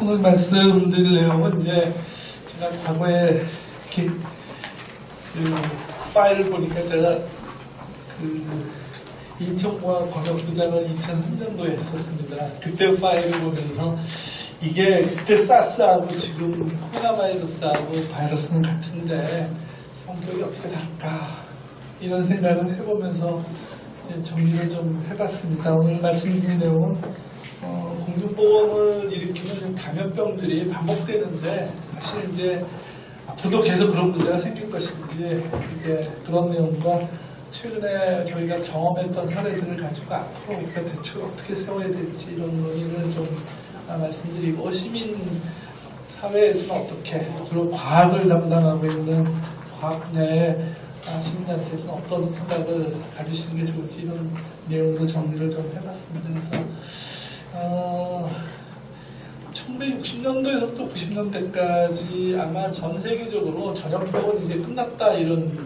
오늘 말씀드릴 내용은 이제 제가 과거에 이렇게 파일을 보니까 제가 인천공항 광역수장을 2003년도에 했었습니다. 그때 파일을 보면서 이게 그때 사스하고 지금 코로나 바이러스하고 바이러스는 같은데 성격이 어떻게 다를까 이런 생각을 해보면서 이제 정리를 좀 해봤습니다. 오늘 말씀드린 내용은 공중보건을 일으키는 감염병들이 반복되는데 사실 이제 앞으로도 계속 그런 문제가 생길 것인지 이제 그런 내용과 최근에 저희가 경험했던 사례들을 가지고 앞으로 우리가 대책을 어떻게 세워야 될지 이런 논의를 좀 말씀드리고 시민 사회에서는 어떻게 주로 과학을 담당하고 있는 과학 분야의 시민단체에서는 어떤 생각을 가지시는 게 좋을지 이런 내용도 정리를 좀 해봤습니다. 그래서 1960년도에서부터 90년대까지 아마 전 세계적으로 전염병은 이제 끝났다 이런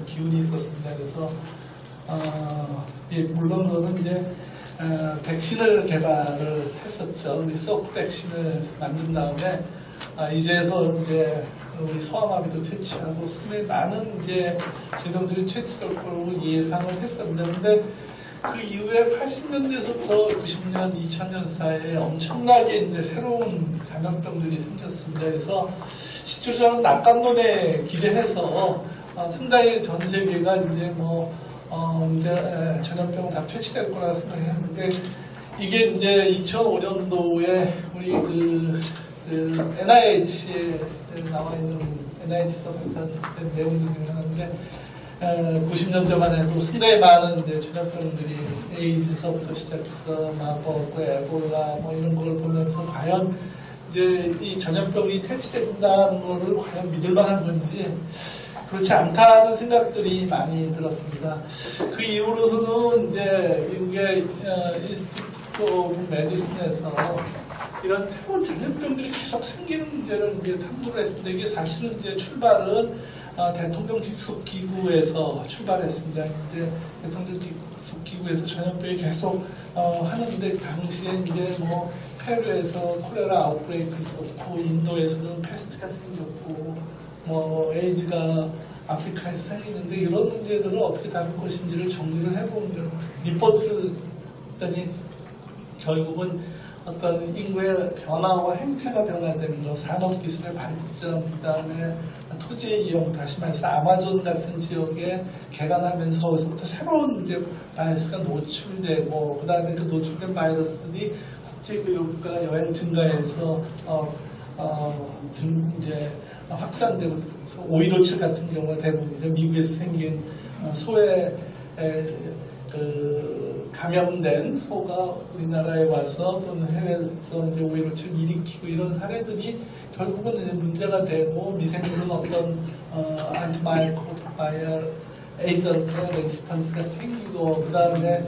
기운이 있었습니다. 그래서 물론 그거는 이제 백신을 개발을 했었죠. 우리 쏙 백신을 만든 다음에 이제서 이제 우리 소아마비도 퇴치하고 상당히 많은 이제 질병들이 퇴치될 거라고 예상을 했었는데 근데 그 이후에 80년대에서부터 90년, 2000년 사이에 엄청나게 이제 새로운 감염병들이 생겼습니다. 그래서 실제로 저는 낙관론에 기대해서 상당히 전 세계가 이제 이제 전염병은 다 퇴치될 거라 생각했는데 이게 이제 2005년도에 우리 NIH에 나와 있는 NIH에서 발표된 내용 중에 하나인데 90년대만 해도 상당히 많은 이제 전염병들이 에이즈서부터 시작해서 마버그, 에볼라 이런 걸 보면서 과연 이제 이 전염병이 퇴치된다는 거를 과연 믿을 만한 건지 그렇지 않다는 생각들이 많이 들었습니다. 그 이후로서는 이제 미국의 인스티튜트 오브 메디슨에서 이런 새로운 전염병들이 계속 생기는 문제를 이제 탐구를 했습니다. 이게 사실은 이제 출발은 대통령 직속기구에서 출발했습니다. 이제 대통령 직속기구에서 전염병이 계속 하는데 당시에 이제 페루에서 콜레라 아웃브레이크 있었고 인도에서는 패스트가 생겼고 에이즈가 아프리카에서 생기는데 이런 문제들을 어떻게 다룰 것인지를 정리를 해보면 리포트를 했더니 결국은 어떤 인구의 변화와 행태가 변화되는 것, 산업기술의 발전, 그 다음에 토지의 이용, 다시 말해서 아마존 같은 지역에 개간하면서 거기서부터 새로운 이제 바이러스가 노출되고, 그 다음에 그 노출된 바이러스들이 국제교류가 여행 증가해서 이제 확산되고, 5157 같은 경우가 대부분 이제 미국에서 생긴 소에 감염된 소가 우리나라에 와서 또는 해외에서 이제 5157 일으키고 이런 사례들이 결국은 이제 문제가 되고 미생물은 어떤 안티바이럴 에이전트 레지스턴스가 생기고 그 다음에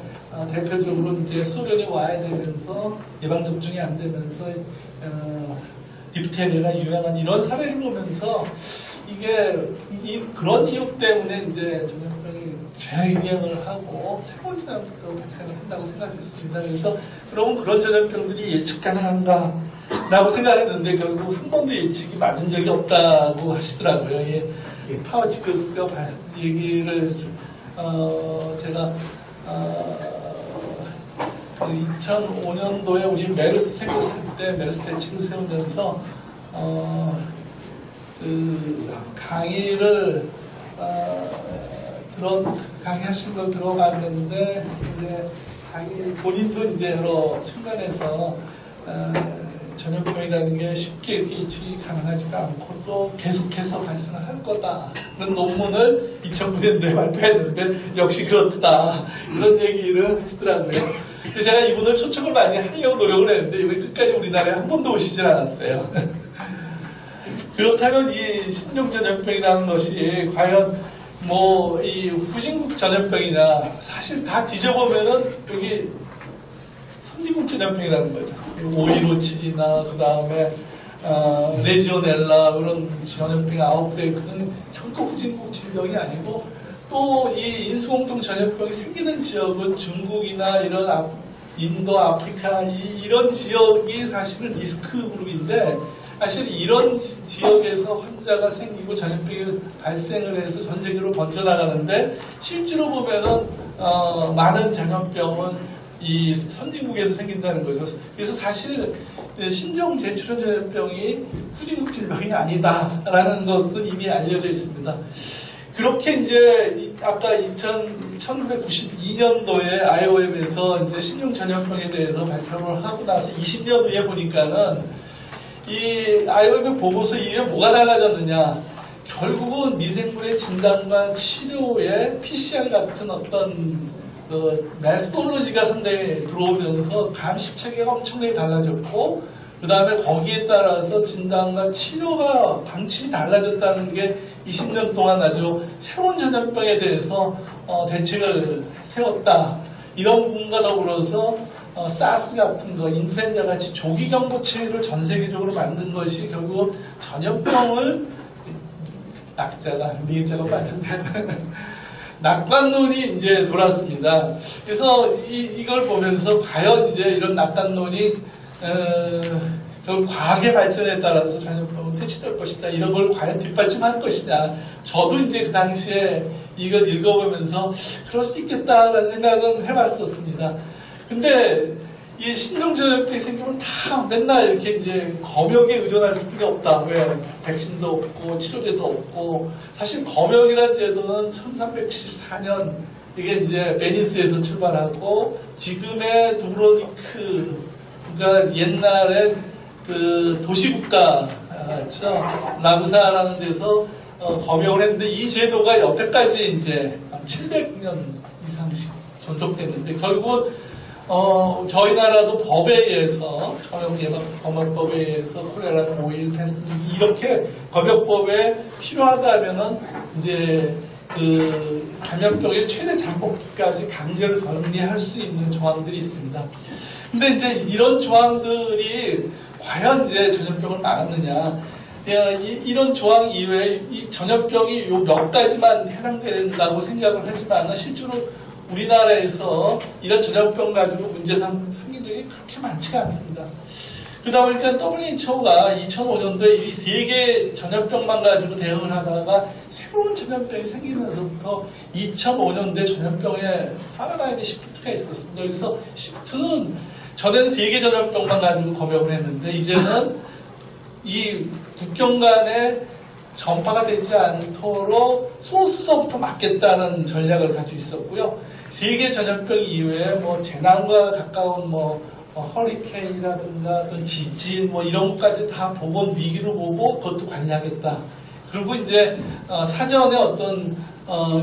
대표적으로 이제 소련이 와야 되면서 예방접종이 안 되면서 디프테리아가 유행한 이런 사례를 보면서 이게 그런 이유 때문에 이제 전염병이 재유행을 하고 새로운 전염병도 발생을 한다고 생각했습니다. 그래서 그러면 그런 전염병들이 예측 가능한가? 라고 생각했는데 결국 한 번도 예측이 맞은 적이 없다고 하시더라고요. 파우치 교수가 얘기를 제가 2005년도에 우리 메르스 생겼을 때 메르스 대책을 세우면서 강의를 강의하신 걸 들어갔는데 이제 본인도 이제 여러 측면에서 전염병이라는 게 쉽게 이렇게 예측이 가능하지도 않고 또 계속해서 발생을 할 거다는 논문을 2009년도에 발표했는데 역시 그렇다 이런 얘기를 하시더라고요. 그래서 제가 이분을 초청을 많이 하려고 노력을 했는데 이번에 끝까지 우리나라에 한 번도 오시질 않았어요. 그렇다면 이 신종전염병이라는 것이 과연 이 후진국 전염병이냐 사실 다 뒤져보면은 여기 선진국 전염병이라는 거죠. 5157이나 그 다음에 레지오넬라 그런 전염병 아웃브레이크는 결코 후진국 질병이 아니고 또 이 인수공통 전염병이 생기는 지역은 중국이나 이런 인도, 아프리카 이런 지역이 사실은 리스크 그룹인데 사실 이런 지역에서 환자가 생기고 전염병이 발생을 해서 전 세계로 번져나가는데 실제로 보면은 많은 전염병은 이 선진국에서 생긴다는 거죠. 그래서 사실 신종 제출형 전염병이 후진국 질병이 아니다라는 것은 이미 알려져 있습니다. 그렇게 이제 아까 1992년도에 IOM에서 이제 신종 전염병에 대해서 발표를 하고 나서 20년 후에 보니까는 이 IOM 보고서 이후에 뭐가 달라졌느냐? 결국은 미생물의 진단과 치료에 PCR 같은 어떤 메소돌로지가 상당히 들어오면서 감시 체계가 엄청나게 달라졌고, 그 다음에 거기에 따라서 진단과 치료가 방침이 달라졌다는 게 20년 동안 아주 새로운 전염병에 대해서 대책을 세웠다. 이런 부분과 더불어서 사스 같은 거, 인플루엔자 같이 조기 경보 체계를 전 세계적으로 만든 것이 결국 전염병을 낙자가 리자가 빠졌네. 낙관론이 이제 돌았습니다. 그래서 이걸 보면서 과연 이제 이런 낙관론이 결국 과학의 발전에 따라서 전염병은 퇴치될 것이다. 이런 걸 과연 뒷받침할 것이냐. 저도 이제 그 당시에 이걸 읽어보면서 그럴 수 있겠다라는 생각은 해봤었습니다. 근데 이 신종 전염병이 생기면 다 맨날 이렇게 이제 검역에 의존할 수밖에 없다. 왜? 백신도 없고 치료제도 없고. 사실 검역이라는 제도는 1374년 이게 이제 베니스에서 출발하고 지금의 두브로니크가 옛날에 그 도시국가죠. 라구사라는 데서 검역을 했는데 이 제도가 여태까지 이제 700년 이상씩 존속됐는데 결국은 저희 나라도 법에 의해서 검역법에 의해서 콜레라, 오일, 패스트 이렇게 검역법에 필요하다면은 이제 그 감염병의 최대 잠복기까지 강제로 격리할 수 있는 조항들이 있습니다. 근데 이제 이런 조항들이 과연 이제 전염병을 막았느냐? 이런 조항 이외에 이 전염병이 요 몇 가지만 해당된다고 생각을 하지만 실제로 우리나라에서 이런 전염병 가지고 문제 생긴 적이 그렇게 많지가 않습니다. 그러다 보니까 WHO가 2005년도에 이 세계 전염병만 가지고 대응을 하다가 새로운 전염병이 생기면서부터 2005년도에 전염병의 파라다임의 시프트가 있었습니다. 그래서 시프트는 전에는 세계 전염병만 가지고 검역을 했는데 이제는 이 국경 간에 전파가 되지 않도록 소스서부터 막겠다는 전략을 가지고 있었고요. 세계 전염병 이후에 뭐 재난과 가까운 허리케인이라든가 어떤 지진 이런 것까지 다 보건 위기로 보고 그것도 관리하겠다. 그리고 이제 사전에 어떤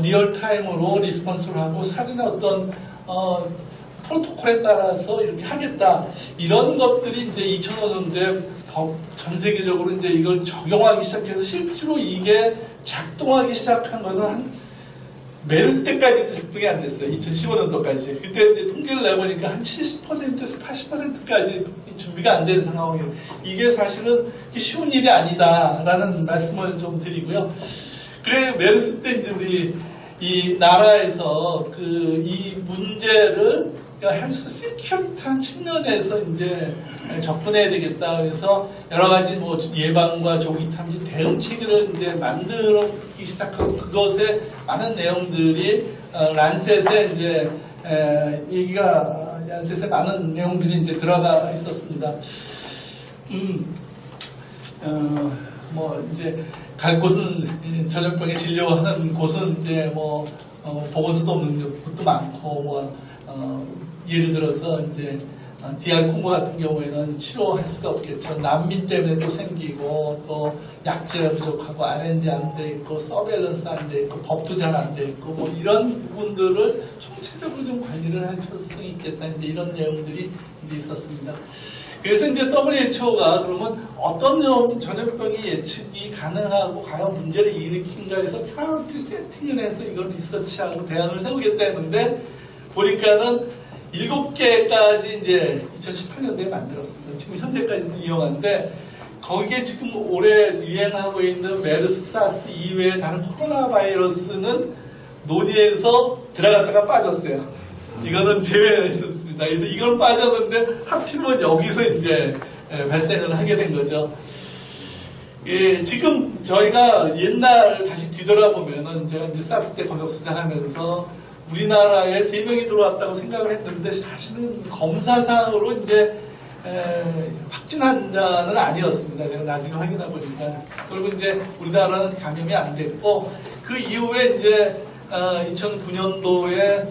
리얼타임으로 리스폰스를 하고 사전에 어떤 프로토콜에 따라서 이렇게 하겠다. 이런 것들이 이제 2005년도에 전 세계적으로 이제 이걸 적용하기 시작해서 실제로 이게 작동하기 시작한 것은 한 메르스 때까지도 작동이 안 됐어요. 2015년도까지. 그때 이제 통계를 내보니까 한 70%에서 80%까지 준비가 안 된 상황이에요. 이게 사실은 쉬운 일이 아니다라는 말씀을 좀 드리고요. 그래 메르스 때 이제 우리 이 나라에서 이 문제를 그러니까 헬스 시큐리티한 측면에서 이제 접근해야 되겠다. 그래서 여러 가지 예방과 조기 탐지 대응 체계를 이제 만들기 시작하고 그것에 많은 내용들이 란셋에 이제 란셋에 많은 내용들이 이제 들어가 있었습니다. 이제 갈 곳은 전염병에 진료하는 곳은 이제 보건소도 없는 곳도 많고 예를 들어서 이제 DR 콩고 같은 경우에는 치료할 수가 없겠죠. 난민 때문에 또 생기고 또 약제가 부족하고 R&D 안 돼 있고 서베일런스 안 돼 있고 법도 잘 안 돼 있고 이런 부분들을 총체적으로 좀 관리를 할 필요성이 있겠다. 이제 이런 내용들이 이제 있었습니다. 그래서 이제 WHO가 그러면 어떤 전염병이 예측이 가능하고 과연 문제를 일으킨가 해서 프라이어리티 세팅을 해서 이걸 리서치하고 대안을 세우겠다 했는데 보니까는 7개까지 이제 2018년도에 만들었습니다. 지금 현재까지도 이용하는데 거기에 지금 올해 유행하고 있는 메르스, 사스 이외에 다른 코로나 바이러스는 논의에서 들어갔다가 빠졌어요. 이거는 제외했었습니다. 있습니다. 그래서 이걸 빠졌는데 하필이면 여기서 이제 발생을 하게 된 거죠. 예, 지금 저희가 옛날 다시 뒤돌아보면은 제가 이제 사스 때 권역 수장하면서 우리나라에 3명이 들어왔다고 생각을 했는데 사실은 검사상으로 이제 확진 환자는 아니었습니다. 제가 나중에 확인해 보니까. 그리고 이제 우리나라는 감염이 안 됐고 그 이후에 이제 2009년도에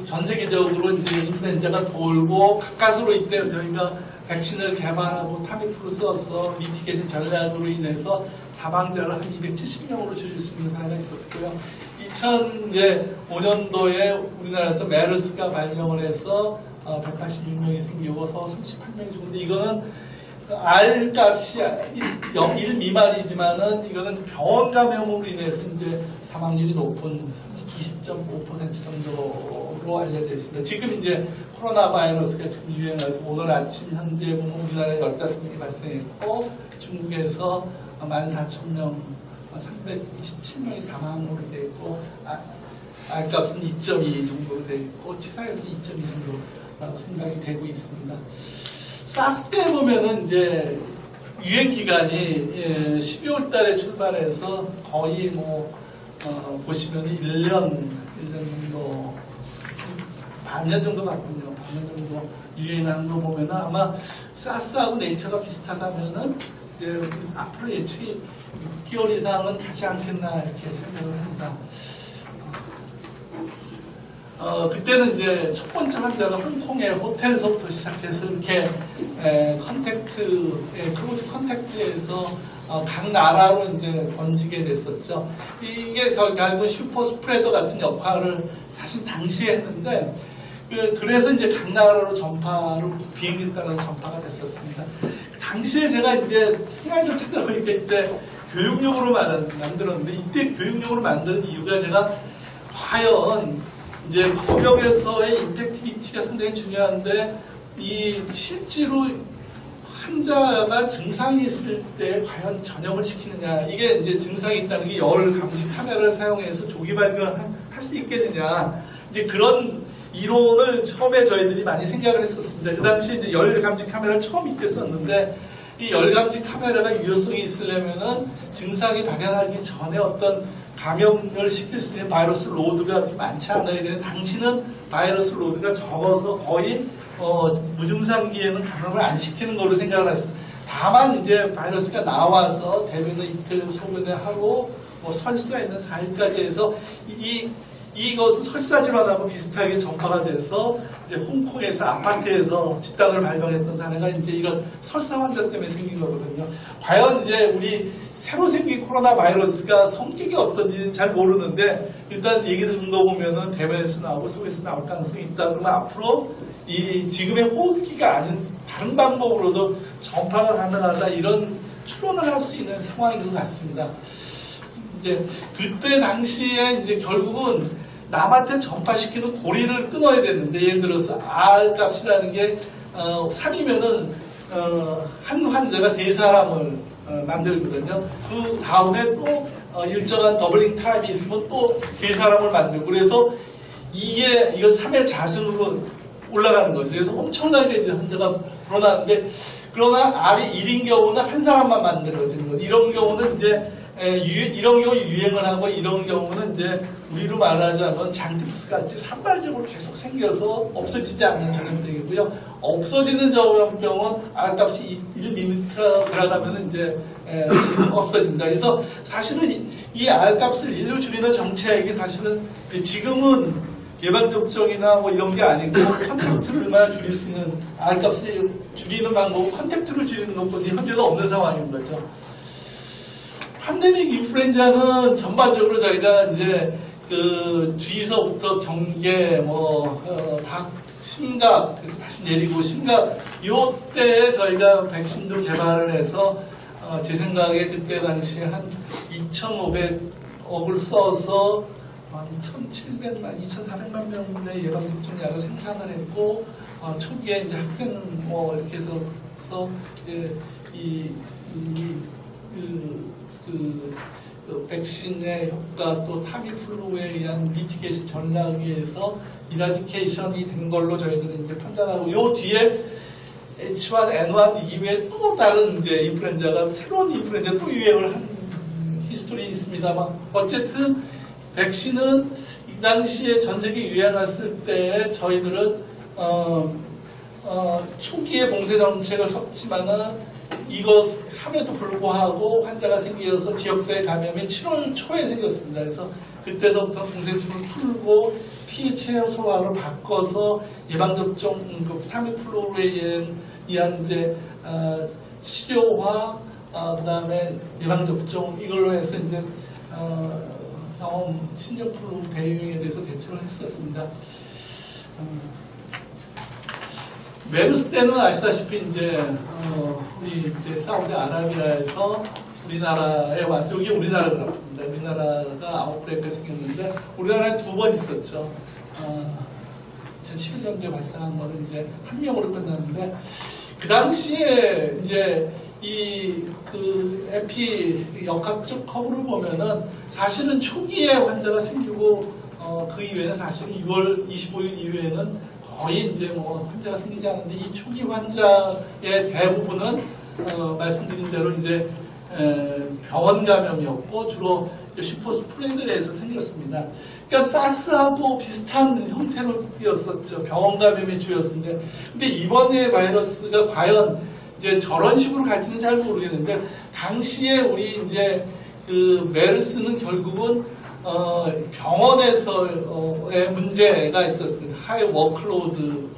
전 세계적으로 이제 인플루엔자가 돌고 가까스로 이때 저희가 백신을 개발하고 타미프를 써서 미티게이션 전략으로 인해서 사망자를 한 270명으로 줄일 수 있는 사례가 있었고요. 2005년도에 우리나라에서 메르스가 발병을 해서 186명이 생기고서 38명이 죽는데 이거는 R 값이 1 미만이지만은 이거는 병원 감염으로 인해서 이제 사망률이 높은 20.5% 정도로 알려져 있습니다. 지금 이제 코로나 바이러스가 지금 유행해서 오늘 아침 현재 보면 우리나라에 15명이 발생했고 중국에서 14,000명, 327명이 사망으로 되어 있고 R값은 2.2 정도로 되어 있고 치사율도 2.2 정도라고 생각이 되고 있습니다. 사스 때 보면은 이제 유행 기간이 12월 달에 출발해서 거의 보시면 1년 정도, 반년 정도 같군요. 반년 정도 유행하는 거 보면은 아마 사스하고 네이처가 비슷하다면은 이제 앞으로 예측이 6개월 이상은 가지 않겠나 이렇게 생각을 합니다. 그때는 이제 첫 번째 환자가 홍콩의 호텔에서부터 시작해서 이렇게 클로즈 컨택트에서 각 나라로 이제 번지게 됐었죠. 이게 결국 슈퍼 스프레더 같은 역할을 사실 당시에 했는데, 그래서 이제 각 나라로 전파를 비행기에 따라서 전파가 됐었습니다. 당시에 제가 이제 시간을 찾아보니까 이때 교육용으로 만들었는데, 이때 교육용으로 만든 이유가 제가 과연 이제 검역에서의 인펙티비티가 상당히 중요한데 이 실제로 환자가 증상이 있을 때 과연 전염을 시키느냐, 이게 이제 증상이 있다는 게 열 감지 카메라를 사용해서 조기 발견할 수 있겠느냐, 이제 그런 이론을 처음에 저희들이 많이 생각을 했었습니다. 그 당시에 이제 열 감지 카메라를 처음 이때 썼는데 이 열 감지 카메라가 유효성이 있으려면은 증상이 발현하기 전에 어떤 감염을 시킬 수 있는 바이러스 로드가 그렇게 많지 않아야 되는데 당시는 바이러스 로드가 적어서 거의 무증상기에는 감염을 안 시키는 걸로 생각을 했어요. 다만 이제 바이러스가 나와서 대변은 이틀, 소변에 하루, 설사 있는 4일까지 해서 이것은 설사 질환하고 비슷하게 전파가 돼서 이제 홍콩에서 아파트에서 집단을 발병했던 사례가 이제 이런 설사 환자 때문에 생긴 거거든요. 과연 이제 우리 새로 생긴 코로나 바이러스가 성격이 어떤지는 잘 모르는데 일단 얘기 듣는 거 보면은 대변에서 나오고 속에서 나올 가능성이 있다. 그러면 앞으로 이 지금의 호흡기가 아닌 다른 방법으로도 전파가 가능하다, 이런 추론을 할 수 있는 상황인 것 같습니다. 이제 그때 당시에 이제 결국은 남한테 전파시키는 고리를 끊어야 되는데, 예를 들어서 R 값이라는 게 3이면은 한 환자가 3사람을 만들거든요. 그 다음에 또 일정한 더블링 타임이 있으면 또 3사람을 만들고, 그래서 이건 3의 자승으로 올라가는 거죠. 그래서 엄청나게 이제 환자가 불어나는데, 그러나 R이 1인 경우는 한 사람만 만들어지는 거예요. 이런 경우는 이제 이런 경우 유행을 하고, 이런 경우는 이제 우리로 말하자면 장티푸스 같이 산발적으로 계속 생겨서 없어지지 않는 전염병이고요. 없어지는 전염병은 R값이 1mm 들어가면 이제 없어집니다. 그래서 사실은 이 R값을 1로 줄이는 정책이 사실은 지금은 예방접종이나 이런 게 아니고 컨택트를 얼마나 줄일 수 있는, R값을 줄이는 방법은 컨택트를 줄이는 것뿐이 현재는 없는 상황인 거죠. 팬데믹 인플루엔자는 전반적으로 저희가 이제 그 주의서부터 경계, 다 심각, 그래서 다시 내리고 심각, 요때 저희가 백신도 개발을 해서 제 생각에 그때 당시에 한 2,500억을 써서 한 1,700만, 2,400만 명분의 예방접종약을 생산을 했고, 초기에 이제 학생 이렇게 해서 이제 그 백신의 효과 또 타미플루에 의한 미티게이션 전략에 의해서 이라디케이션이 된 걸로 저희들은 이제 판단하고 요 뒤에 H1N1 이외에 또 다른 이제 인플루엔자가 새로운 인플루엔자 또 유행을 한 히스토리 있습니다만 어쨌든 백신은 이 당시에 전 세계 유행했을 때 저희들은 초기에 봉쇄 정책을 섰지만은 이것 함에도 불구하고 환자가 생겨서 지역사회 감염이 7월 초에 생겼습니다. 그래서 그때서부터 봉쇄책을 풀고 피해 최소화로 바꿔서 예방접종, 타미플루에 의한 이제 치료와 그다음에 예방접종 이걸로 해서 이제 신종플루 대유행에 대해서 대처를 했었습니다. 메르스 때는 아시다시피 이제 우리 이제 사우디아라비아에서 우리나라에 와서 여기 우리나라 그래프입니다. 우리나라가 아웃브레이크가 생겼는데 우리나라에 2번 있었죠. 2011년도에 발생한 거는 이제 한 명으로 끝났는데 그 당시에 이제 그 에피 역학적 커브를 보면은 사실은 초기에 환자가 생기고 그 이후에는 사실 6월 25일 이후에는 거의 이제 뭐 환자가 생기지 않는데 이 초기 환자의 대부분은 말씀드린 대로 이제 병원 감염이었고 주로 슈퍼 스프레드에서 생겼습니다. 그러니까 사스하고 비슷한 형태로 뛰었었죠. 병원 감염이 주였는데 근데 이번에 바이러스가 과연 이제 저런 식으로 갈지는 잘 모르겠는데 당시에 우리 이제 그 메르스는 결국은 병원에서의 문제가 있었거든요. 하이 워크로드,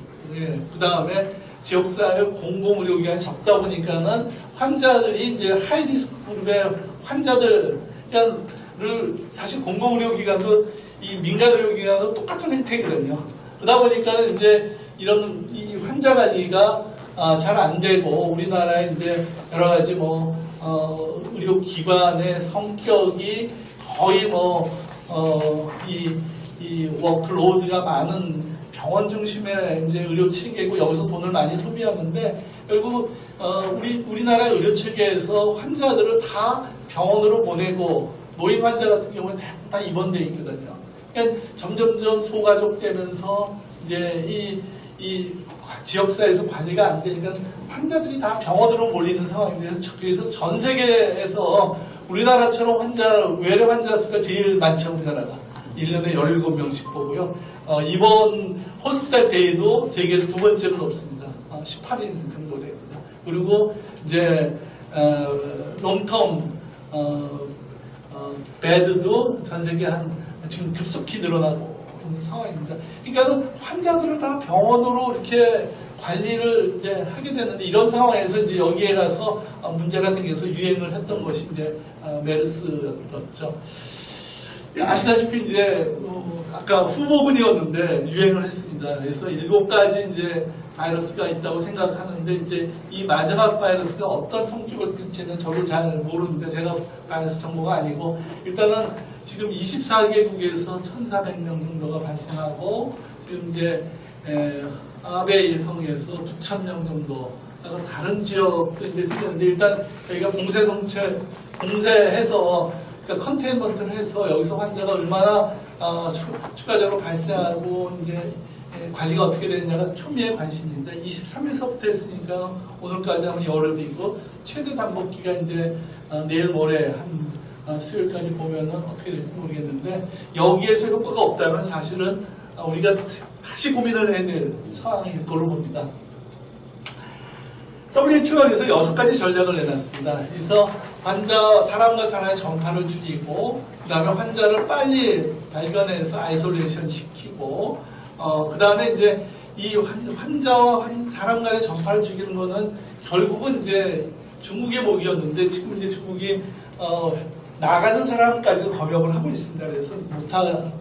그 다음에 지역사회 공공의료기관이 적다 보니까는 환자들이 이제 하이 리스크 그룹의 환자들을 사실 공공의료기관도 이 민간의료기관도 똑같은 형태거든요. 그러다 보니까는 이제 이런 이 환자 관리가 잘 안 되고 우리나라에 이제 여러 가지 의료기관의 성격이 거의 이 워크로드가 많은 병원 중심의 이제 의료 체계고 여기서 돈을 많이 소비하는데 결국 우리나라 의료 체계에서 환자들을 다 병원으로 보내고 노인 환자 같은 경우는 다 입원돼 있거든요. 그러니까 점점점 소가족되면서 이제 이 지역사회에서 관리가 안 되니까 환자들이 다 병원으로 몰리는 상황입니다. 그래서 전 세계에서 우리나라처럼 외래 환자 수가 제일 많죠, 우리나라가. 1년에 17명씩 보고요. 이번 호스피탈 데이도 세계에서 2번째로 높습니다. 18인 정도 됩니다. 그리고 이제 롱텀 베드도 전 세계 지금 급속히 늘어나고 있는 상황입니다. 그러니까 환자들을 다 병원으로 이렇게 관리를 이제 하게 되는데 이런 상황에서 이제 여기에 가서 문제가 생겨서 유행을 했던 것이 이제 메르스였죠. 아시다시피 이제 아까 후보군이었는데 유행을 했습니다. 그래서 7가지 이제 바이러스가 있다고 생각하는데 이제 이 마지막 바이러스가 어떤 성격을 띨지는 저도 잘 모르는데 제가 바이러스 정보가 아니고 일단은 지금 24개국에서 1,400명 정도가 발생하고 지금 이제 아베 일성에서 9,000명 정도 다른 지역도 이제 생겼는데 일단 저희가 봉쇄해서 그러니까 컨테인먼트를 해서 여기서 환자가 얼마나 추가적으로 발생하고 이제 관리가 어떻게 되느냐가 초미의 관심입니다. 23일서부터 했으니까 오늘까지 하면 열흘이고 최대 잠복 기간 이제 내일 모레 한 수요일까지 보면은 어떻게 될지 모르겠는데 여기에서 효과가 없다면 사실은 우리가 다시 고민을 해야 될 상황일 거로 봅니다. WHO에서 6가지 전략을 내놨습니다. 그래서 사람과 사람의 전파를 줄이고, 그 다음에 환자를 빨리 발견해서 아이솔레이션 시키고, 그 다음에 이제 이 환자와 사람 간의 전파를 줄이는 거는 결국은 이제 중국의 목이었는데 지금 이제 중국이 나가는 사람까지도 검역을 하고 있습니다. 그래서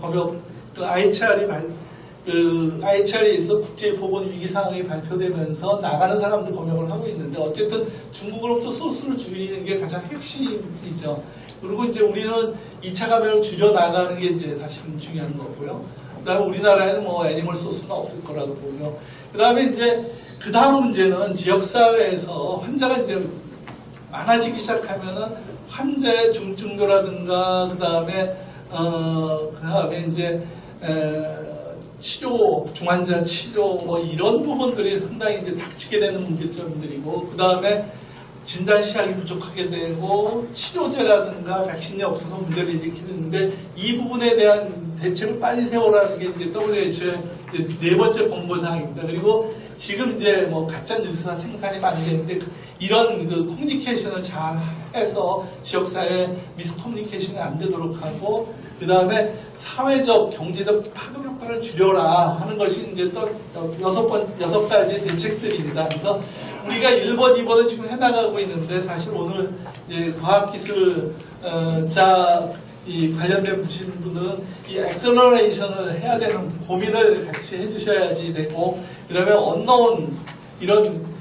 검역, IHR에서 국제보건 위기 상황이 발표되면서 나가는 사람도 검역을 하고 있는데 어쨌든 중국으로부터 소스를 줄이는 게 가장 핵심이죠. 그리고 이제 우리는 2차 감염을 줄여나가는 게 이제 사실은 중요한 거고요. 그 다음에 우리나라에는 애니멀 소스는 없을 거라고 보고요. 그 다음에 이제 다음 문제는 지역사회에서 환자가 이제 많아지기 시작하면은 환자의 중증도라든가 그다음에 이제 치료, 중환자 치료 뭐 이런 부분들이 상당히 이제 닥치게 되는 문제점들이고, 그다음에 진단 시약이 부족하게 되고 치료제라든가 백신이 없어서 문제를 일으키는데, 이 부분에 대한 대책을 빨리 세우라는 게 이제 WHO의 네 번째 권고사항입니다. 그리고 지금 이제 뭐 가짜 뉴스나 생산이 많이 되는데, 이런 그 커뮤니케이션을 잘 해서 지역사회 미스커뮤니케이션이 안 되도록 하고, 그 다음에 사회적, 경제적 파급 효과를 줄여라 하는 것이 이제 또 여섯 가지 대책들입니다. 그래서 우리가 1번, 2번을 지금 해나가고 있는데, 사실 오늘 이제 과학기술 이 관련된 보신 분들은 이 엑셀러레이션을 해야 되는 고민을 같이 해주셔야지 되고, 그 다음에 언노운 이런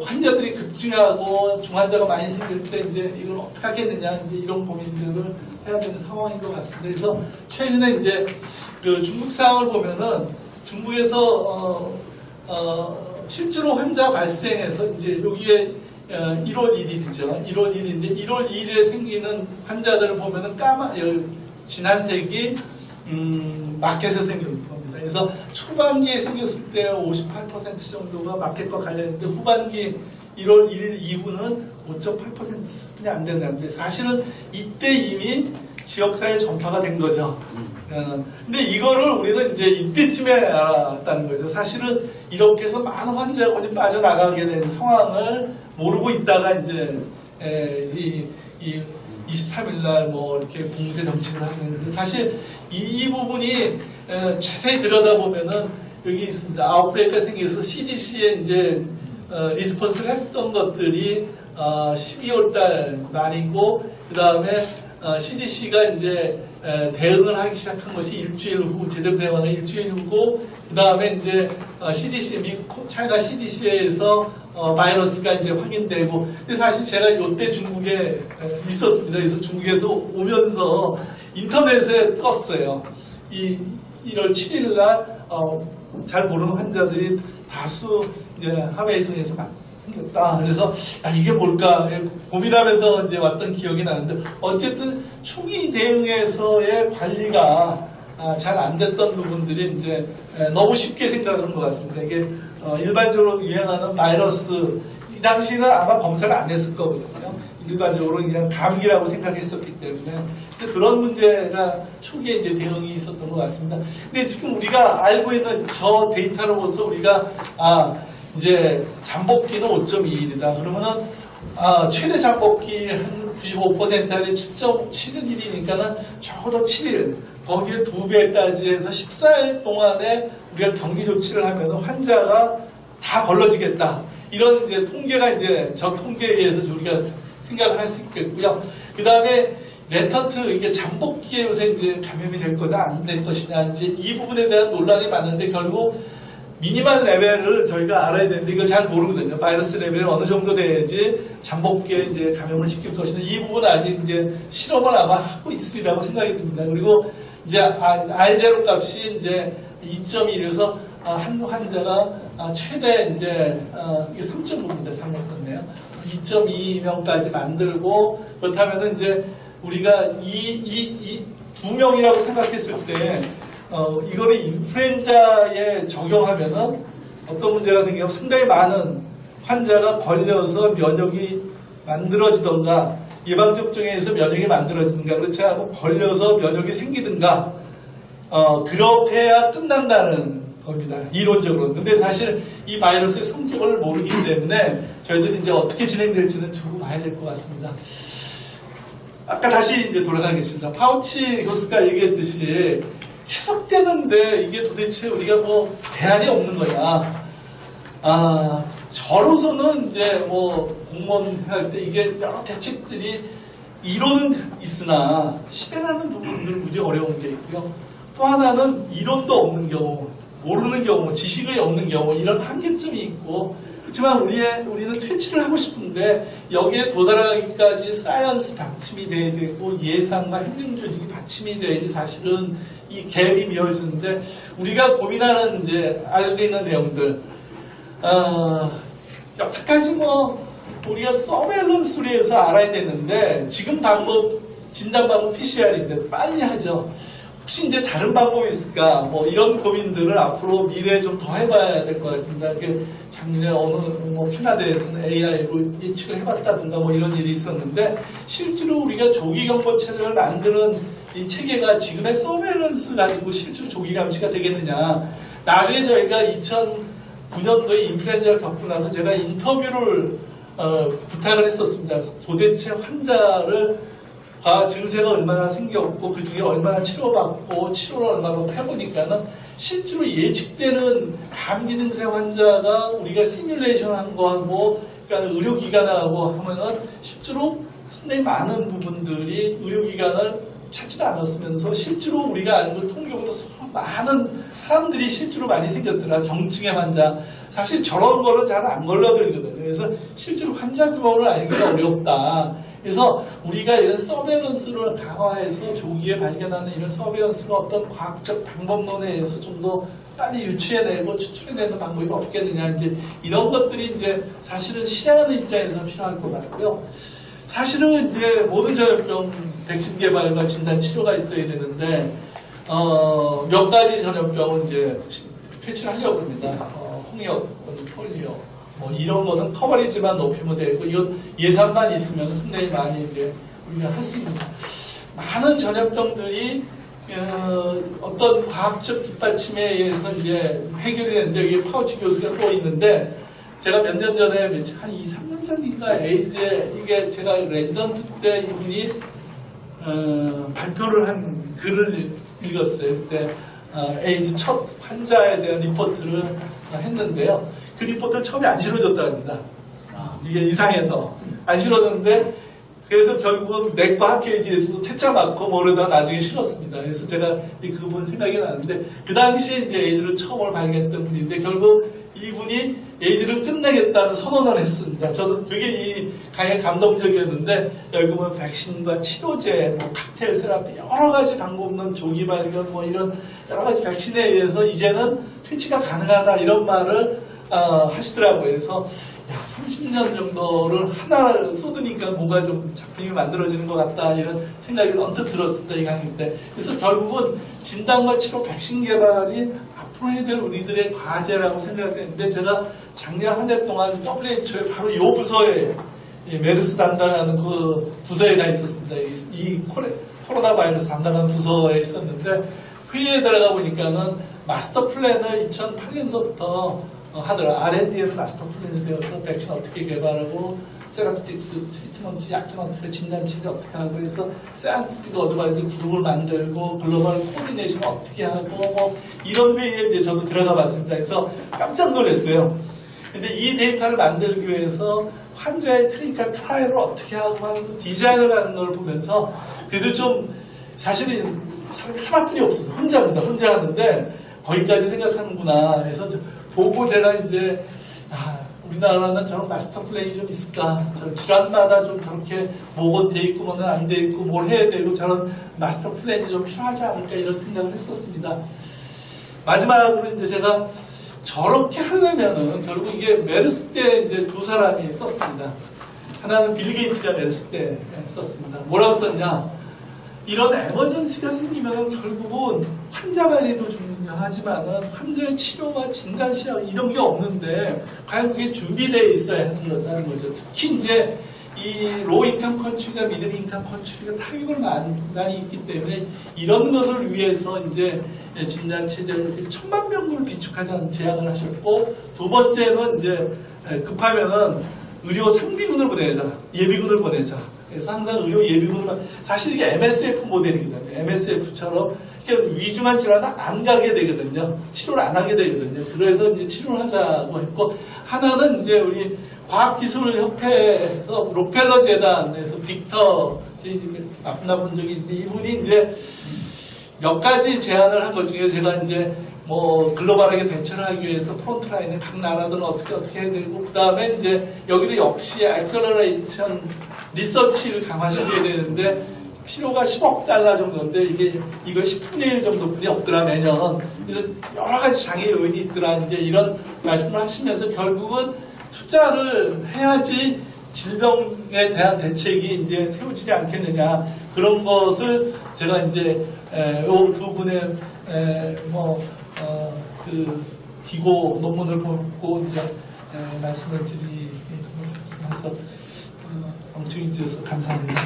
환자들이 급증하고 중환자가 많이 생길 때 이제 이걸 어떻게 하겠느냐, 이제 이런 고민들을 해야 되는 상황인 것 같습니다. 그래서 최근에 이제 그 중국 상황을 보면은 중국에서 실제로 환자 발생해서 이제 여기에 1월 1일이죠. 1월 1일인데 1월 2일에 생기는 환자들을 보면은 진한색이 마켓에서 생기는 겁니다. 그래서 초반기에 생겼을 때 58% 정도가 마켓과 관련했는데, 후반기 1월 1일 이후는 5.8%뿐이 안 된다는데, 사실은 이때 이미 지역사회 전파가 된 거죠. 근데 이거를 우리는 이제 이때쯤에 알았다는 거죠. 사실은 이렇게 해서 많은 환자군이 빠져나가게 된 상황을 모르고 있다가 이제 23일날 뭐 이렇게 봉쇄 정책을 하는데, 사실 이 부분이 자세히 들여다보면은 여기 있습니다. 아웃브레이크가 생겨서 CDC에 이제 리스폰스를 했던 것들이 12월달 말이고, 그 다음에 CDC가 이제 대응을 하기 시작한 것이 일주일 후, 제대로 대응하는 일주일 후고, 그 다음에 이제 CDC, 미국, 차이나 CDC에서 바이러스가 이제 확인되고, 근데 사실 제가 이때 중국에 있었습니다. 그래서 중국에서 오면서 인터넷에 떴어요. 1월 7일날 잘 모르는 환자들이 다수 이제 하베이성에서 생겼다. 그래서 이게 뭘까 고민하면서 이제 왔던 기억이 나는데, 어쨌든 초기 대응에서의 관리가 잘 안 됐던 부분들이 이제 너무 쉽게 생각하는 것 같습니다. 이게 일반적으로 유행하는 바이러스, 이 당시는 아마 검사를 안 했을 거거든요. 일반적으로 그냥 감기라고 생각했었기 때문에, 그래서 그런 문제가 초기에 이제 대응이 있었던 것 같습니다. 근데 지금 우리가 알고 있는 저 데이터로부터 우리가 이제 잠복기는 5.21이다. 그러면은 최대 잠복기 한 95% 아래 7.71이니까는 적어도 7일, 거기에 2배까지 해서 14일 동안에 우리가 격리 조치를 하면 환자가 다 걸러지겠다. 이런 이제 통계가 이제 저 통계에 의해서 우리가 생각을 할 수 있겠고요. 그 다음에 레턴트, 이게 잠복기에 요새 이제 감염이 될 것이냐 안 될 것이냐, 이제 이 부분에 대한 논란이 많은데, 결국 미니멀 레벨을 저희가 알아야 되는데 이걸 잘 모르거든요. 바이러스 레벨이 어느 정도 돼야지 잠복기에 이제 감염을 시킬 것이냐, 이 부분은 아직 이제 실험을 아마 하고 있으리라고 생각이 듭니다. 그리고 이제 R0 값이 이제 2.1에서 한 환자가 최대 이제 이게 3.5입니다. 잘못 썼네요. 2.2명까지 만들고, 그렇다면은 이제 우리가 이 2명이라고 생각했을 때 이거를 인플루엔자에 적용하면은 어떤 문제가 생기면 상당히 많은 환자가 걸려서 면역이 만들어지던가, 예방접종에서 면역이 만들어지든가, 그렇지 않고 걸려서 면역이 생기든가, 그렇게 해야 끝난다는 겁니다. 이론적으로는. 근데 사실 이 바이러스의 성격을 모르기 때문에 저희들이 이제 어떻게 진행될지는 두고 봐야 될 것 같습니다. 아까 다시 이제 돌아가겠습니다. 파우치 교수가 얘기했듯이 계속되는데 이게 도대체 우리가 뭐 대안이 없는 거냐. 저로서는 이제 뭐 공무원 할 때 이게 여러 대책들이 이론은 있으나 실행하는 부분들 무지 어려운 게 있고요. 또 하나는 이론도 없는 경우, 모르는 경우, 지식이 없는 경우, 이런 한계점이 있고, 그렇지만 우리는 퇴치를 하고 싶은데 여기에 도달하기까지 사이언스 받침이 돼야 되고 예상과 행정조직이 받침이 돼야지 사실은 이 갭이 미어지는데, 우리가 고민하는 이제 알고 있는 내용들, 여태까지 뭐 우리가 서베일런스로 해서 알아야 되는데 지금 방법 진단 방법 PCR인데 빨리 하죠. 혹시 이제 다른 방법이 있을까? 뭐 이런 고민들을 앞으로 미래에 좀 더 해봐야 될 것 같습니다. 작년에 어느 뭐 캐나다에서는 AI로 예측을 해봤다든가 뭐 이런 일이 있었는데 실제로 우리가 조기 경보 체계를 만드는 이 체계가 지금의 서베일런스 가지고 실제로 조기 감시가 되겠느냐? 나중에 저희가 2009년도에 인플루엔자를 겪고 나서 제가 인터뷰를 부탁을 했었습니다. 도대체 환자를 증세가 얼마나 생겼고 그 중에 얼마나 치료받고 치료를 얼마나 해보니까는 실제로 예측되는 감기 증세 환자가 우리가 시뮬레이션 한 거하고 그러니까 의료기관하고 하면은 실제로 상당히 많은 부분들이 의료기관을 찾지도 않았으면서 실제로 우리가 알고 통계보다 많은 사람들이 실제로 많이 생겼더라. 경증의 환자. 사실 저런 거는 잘 안 걸려들거든요. 그래서 실제로 환자 규모를 알기가 어렵다. 그래서 우리가 이런 서베일런스를 강화해서 조기에 발견하는 이런 서베일런스를 어떤 과학적 방법론에 의해서 좀 더 빨리 유추해내고 추출해내는 방법이 없겠느냐. 이제 이런 것들이 이제 사실은 시행하는 입장에서 필요할 것 같고요. 사실은 이제 모든 전염병 백신 개발과 진단 치료가 있어야 되는데, 몇 가지 전염병은 이제 퇴치를 하려고 합니다. 홍역, 폴리오. 뭐 이런 거는 커버리지만 높이면 되고 이건 예산만 있으면 상당히 많이 이제 우리가 할 수 있는 많은 전염병들이 어떤 과학적 뒷받침에 의해서 이제 해결이 되는데 여기 파우치 교수가 또 있는데 제가 몇 년 전에 한 2, 3년 전인가 에이즈에 이게 제가 레지던트 때 이분이 발표를 한 글을 읽었어요. 그때 에이즈 첫 환자에 대한 리포트를 했는데요. 그 리포트를 처음에 안 실어줬다 합니다. 이게 이상해서 안 실어줬는데 그래서 결국은 내과 학회지에서도 퇴짜 맞고 모르다가 나중에 실었습니다. 그래서 제가 그분 생각이 나는데 그 당시에 이제 에이즈를 처음으로 발견했던 분인데 결국 이분이 에이즈를 끝내겠다는 선언을 했습니다. 저도 그게 이 강의 감동적이었는데 여기 보면 백신과 치료제, 뭐 칵테일 세라피 여러 가지 방법 없는 조기 발견 뭐 이런 여러 가지 백신에 의해서 이제는 퇴치가 가능하다 이런 말을 하시더라고요. 그래서 30년 정도를 하나를 쏟으니까 뭔가 좀 작품이 만들어지는 것 같다 이런 생각이 언뜻 들었습니다. 이 강의 때. 그래서 결국은 진단과 치료 백신 개발이 앞으로 해야 될 우리들의 과제라고 생각했는데 제가 작년 한 해 동안 WHO에 바로 이 부서에 메르스 담당하는 그 부서에 가 있었습니다. 이 코로나 바이러스 담당하는 부서에 있었는데 회의에 들어가 보니까는 마스터 플랜을 2008년서부터 하더라. R&D에서 마스터 플랜을 세워서 백신 어떻게 개발하고 세라피틱스, 트리트먼트, 약점 어떻게 진단치료 어떻게 하고 해서 사이언티픽 어드바이저 그룹을 만들고 글로벌 코디네이션 어떻게 하고 뭐 이런 회의에 이제 저도 들어가 봤습니다. 그래서 깜짝 놀랐어요. 근데 이 데이터를 만들기 위해서 환자의 클리니컬 트라이얼을 어떻게 하고 하는 디자인을 하는 걸 보면서 그래도 좀 사실은 사람이 하나뿐이 없어서 혼자 하는데 거기까지 생각하는구나. 그래서 보고 제가 이제 우리나라는 저런 마스터 플랜이 좀 있을까? 저런 질환마다 좀 저렇게 뭐가 돼 있고 뭐는 안 돼 있고 뭘 해야 되고 저런 마스터 플랜이 좀 필요하지 않을까 이런 생각을 했었습니다. 마지막으로 이제 제가 저렇게 하려면은 결국 이게 메르스 때 이제 두 사람이 썼습니다. 하나는 빌 게이츠가 메르스 때 썼습니다. 뭐라고 썼냐? 이런 에머전시가 생기면 결국은 환자 관리도 중요하지만은 환자의 치료와 진단 시험 이런 게 없는데 과연 그게 준비되어 있어야 하는 거다는 거죠. 특히 이제 이 로우 인컴 컨트리가 미들 인컴 컨트리가 타격을 많이 있기 때문에 이런 것을 위해서 이제 진단 체제를 1000만 명을 비축하자는 제안을 하셨고 두 번째는 이제 급하면은 의료 상비군을 보내자, 예비군을 보내자. 그래서 항상 의료 예비군을 사실 이게 MSF 모델이거든요. MSF처럼 위중한 질환은 안 가게 되거든요. 치료를 안 하게 되거든요. 그래서 이제 치료를 하자고 했고 하나는 이제 우리 과학기술협회에서 록펠러 재단에서 빅터 만나본 적이 있는데 이분이 이제 몇 가지 제안을 한 것 중에 제가 이제 뭐 글로벌하게 대처를 하기 위해서 프론트라인에 각 나라들은 어떻게 해야 되고 그 다음에 이제 여기도 역시 액셀러레이션 리서치를 강화시켜야 되는데 필요가 10억 달러 정도인데 이걸 10분의 1 정도뿐이 없더라 매년. 그래서 여러 가지 장애 요인이 있더라 이제 이런 말씀을 하시면서 결국은 투자를 해야지 질병에 대한 대책이 이제 세워지지 않겠느냐 그런 것을 제가 이제 요 두 분의 기고 논문을 보고 이제 말씀을 드리면서 엉뚱해 주셔서 감사합니다.